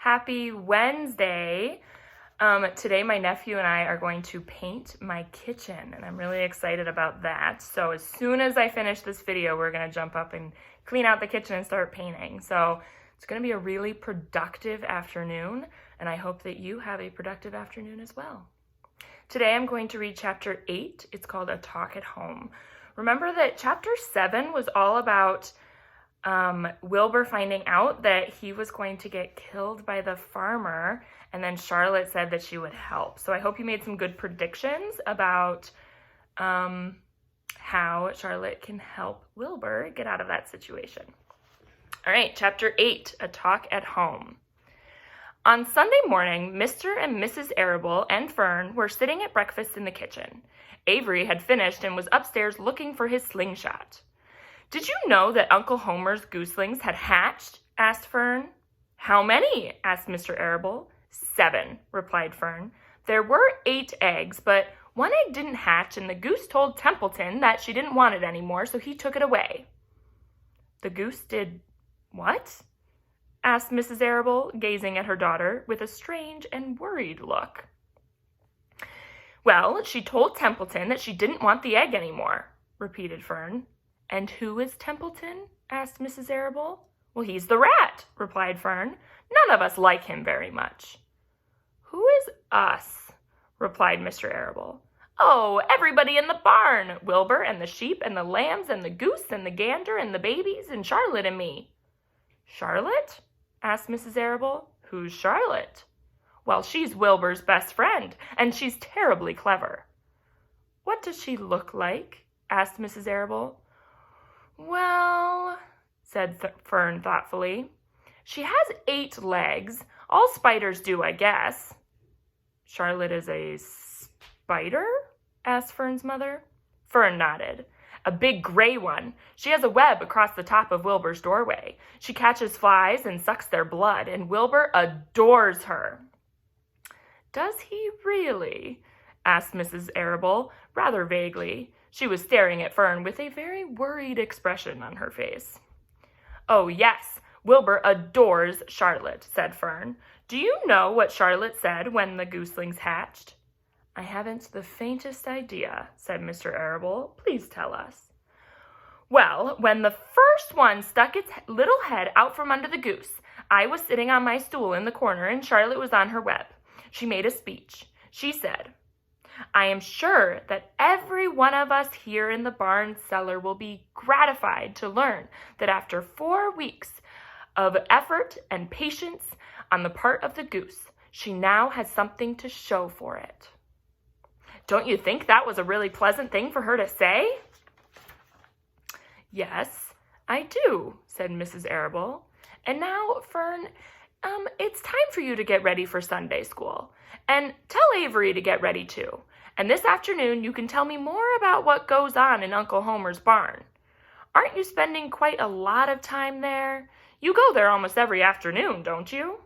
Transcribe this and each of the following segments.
Happy Wednesday. Today my nephew and I are going to paint my kitchen, and I'm really excited about that. So as soon as I finish this video, we're going to jump up and clean out the kitchen and start painting. So it's going to be a really productive afternoon, and I hope that you have a productive afternoon as well. Today I'm going to read chapter 8. It's called A Talk at Home. Remember that chapter 7 was all about Wilbur finding out that he was going to get killed by the farmer, and then Charlotte said that she would help. So I hope you made some good predictions about how Charlotte can help Wilbur get out of that situation. All right, chapter 8, A Talk at Home. On Sunday morning, Mr. and Mrs. Arable and Fern were sitting at breakfast in the kitchen. Avery had finished and was upstairs looking for his slingshot. "Did you know that Uncle Homer's gooselings had hatched?" asked Fern. "How many?" asked Mr. Arable. "7," replied Fern. "There were 8 eggs, but one egg didn't hatch, and the goose told Templeton that she didn't want it anymore, so he took it away." "The goose did what?" asked Mrs. Arable, gazing at her daughter with a strange and worried look. "Well, she told Templeton that she didn't want the egg anymore," repeated Fern. "And who is Templeton?" asked Mrs. Arable. "Well, he's the rat," replied Fern. "None of us like him very much." "Who is us?" replied Mr. Arable. "Oh, everybody in the barn, Wilbur and the sheep and the lambs and the goose and the gander and the babies and Charlotte and me." "Charlotte?" asked Mrs. Arable. "Who's Charlotte?" "Well, she's Wilbur's best friend, and she's terribly clever." "What does she look like?" asked Mrs. Arable. "Well," said Fern thoughtfully, "she has 8 legs. All spiders do, I guess." "Charlotte is a spider?" asked Fern's mother. Fern nodded. "A big gray one. She has a web across the top of Wilbur's doorway. She catches flies and sucks their blood, and Wilbur adores her." "Does he really?" asked Mrs. Arable, rather vaguely. She was staring at Fern with a very worried expression on her face. "Oh, yes, Wilbur adores Charlotte," said Fern. "Do you know what Charlotte said when the gooselings hatched?" "I haven't the faintest idea," said Mr. Arable. "Please tell us." "Well, when the first one stuck its little head out from under the goose, I was sitting on my stool in the corner and Charlotte was on her web. She made a speech. She said, 'I am sure that every one of us here in the barn cellar will be gratified to learn that after 4 weeks of effort and patience on the part of the goose, she now has something to show for it.' Don't you think that was a really pleasant thing for her to say?" "Yes, I do," said Mrs. Arable. "And now, Fern, it's time for you to get ready for Sunday school. And tell Avery to get ready too. And this afternoon you can tell me more about what goes on in Uncle Homer's barn. Aren't you spending quite a lot of time there? You go there almost every afternoon, don't you?"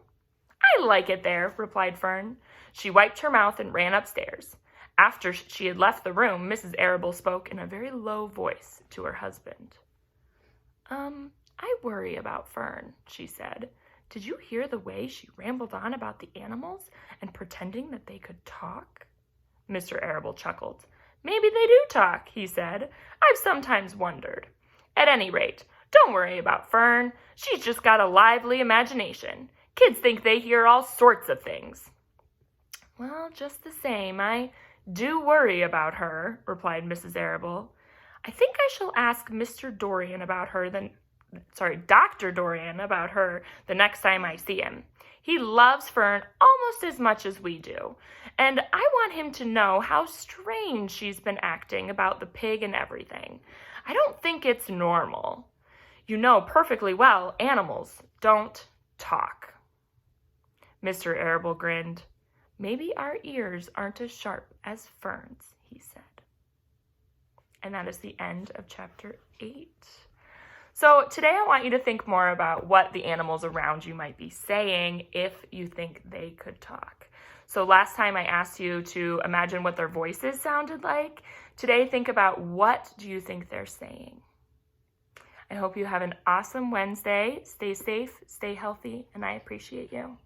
"I like it there," replied Fern. She wiped her mouth and ran upstairs. After she had left the room, Mrs. Arable spoke in a very low voice to her husband. I worry about Fern," she said. "Did you hear the way she rambled on about the animals and pretending that they could talk?" Mr. Arable chuckled. "Maybe they do talk," he said. "I've sometimes wondered. At any rate, don't worry about Fern. She's just got a lively imagination. Kids think they hear all sorts of things." "Well, just the same, I do worry about her," replied Mrs. Arable. "I think I shall ask Dr. Dorian about her the next time I see him. He loves Fern almost as much as we do, and I want him to know how strange she's been acting about the pig and everything. I don't think it's normal. You know perfectly well animals don't talk." Mr. Arable grinned. "Maybe our ears aren't as sharp as Fern's," he said. And that is the end of chapter 8. So today I want you to think more about what the animals around you might be saying if you think they could talk. So last time I asked you to imagine what their voices sounded like. Today think about what do you think they're saying. I hope you have an awesome Wednesday. Stay safe, stay healthy, and I appreciate you.